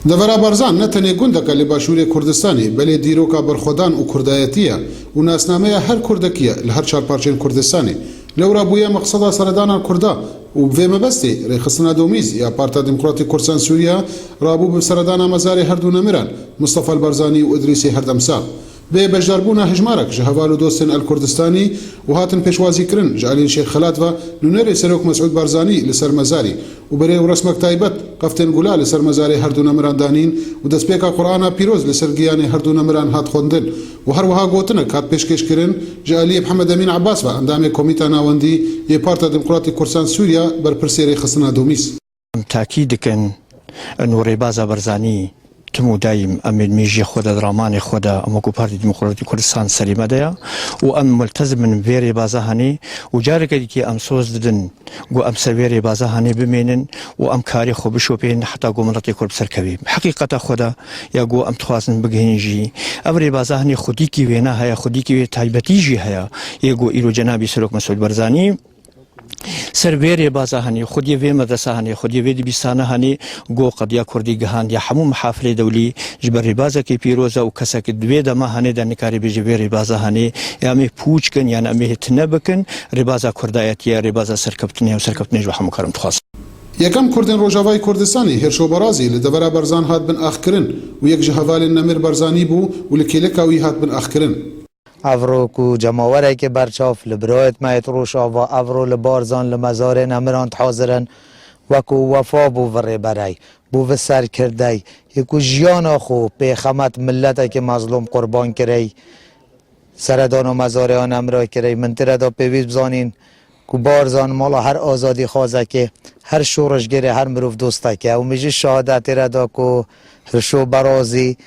دەڤەرا بارزان نەتەنێ گوندەکە لە باشووری کوردستانی بەلێ دیرۆکە بەرخۆدان و کوردایەتیە و ناسنامەیە هەر کوردەکیە لە هەر چارپارچەین کوردستانی لەورا بوویە مەقسەدا سەردانا کووردا و بێ مەبەستی ڕێخستنا دۆمیز یا پارتا دیموکراتی کوردستان سووریا ڕابوو بە سەردانا مەزاری هەردوو نەمیران مستەفا البەرزانی و ئیدریسی هەردەمسا بێ بەشداربوونا هەژمارێک ji heval û dostên el-Kurdistanî û hatin pêşwazîkirin ji aliyên Şêx Xelat ve nûnerê Serok Mesûd Barzanî li ser mezarî û berê û resmek taybet qeftên gula li ser mezarê herdû nemiran danîn û destpêka Qur'ana pîroz li ser giyanê herdû nemiran hat xwendin û her wiha gotinek hat pêşkêşkirin ji aliyê Mihemed Emîn Abbas ve endamê Komîta Navendî yê Parta Demokratîk Kurdisan Sûriya berpirsê rêxistina domîz. تاکید dikin انو ڕێبازە بەرزانی تم و دایم ئەمێ مێژی خۆدا درامانی خۆدا ئەمەکو پارتی دیموکراتی کوردستان سەریمەدەیە و ئەم ملتەزمن vê rêbaza هەنێ و جارێکێکی ئەم سۆز ددن گو ئەم سەر vê rêbaza هەنێ بمێنن و ئەم کاری خۆ بشۆپێن حتا گۆ مڵەتی کورد بسەرکەوێ حقیقەتە خۆدا یا گۆ ئەم دخوازن بگەێنژی ئەم rêbaza هەنێ خودیکی وێنە هەیە خودیکی وێ تایبەتیژی هەیە یە گۆ ئیرۆ جەنابی سەرۆک مەسعود بەرزانی سەر vê rêbaza هەنێ خودی vê مەدرسە هەنێ خودی vê dibîstana هەنێ گۆ قەدیا کوردی گەهاندیە هەموو محافلê dewlî ji ber rêbazekî pîroz e û kesekî divê dema hene de nikarî bêje vê rêbaza henê ya em ê pûç kin yan em ê tune bikin rêbaza kurdayetiye rêbaza serkeftinê û serkeftinê ji we hemû karim dixwast. یەکەم کوردên Rojavayê Kurdistanê Hêrşo Barazî li devera Berzan hat bin axkirin û yek ji hevalên Nemir Berzanî bû û li kêleka wî hat bin axkirin. افرو کو جماوره که برچاف لبرایت مایت روشا و افرو لبارزان لمزار نمران حاضرن وکو وفا بو وره برای بو و سر کرده یکو جیانا خو پیخمت ملت که مظلوم قربان کری سردان و مزار آن امرای کری منطقه دا پیویز بزانین کو بارزان مالا هر آزادی خوازه که هر شورش گره هر مروف دوسته که و میجی شهادت را دا کو هرشو برازی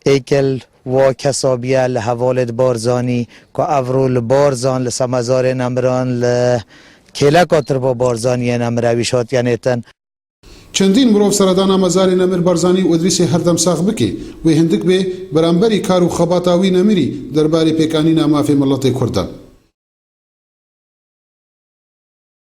ایکل و کسابیه لحوالت بارزانی که افرو لبارزان لسمزار نمران لکیلکاتر با بارزانی نمرویشات یعنی تن چندین مرۆڤ سەردانا مەزاری نەمیر بەرزانی و ئیدریسی هەردەمساغ بکێ وێ هەندێک بێ بەرامبەری کار و خەباتاوی نەمیری دەربارەی پێکانینە مافی مڵەتی کوردە.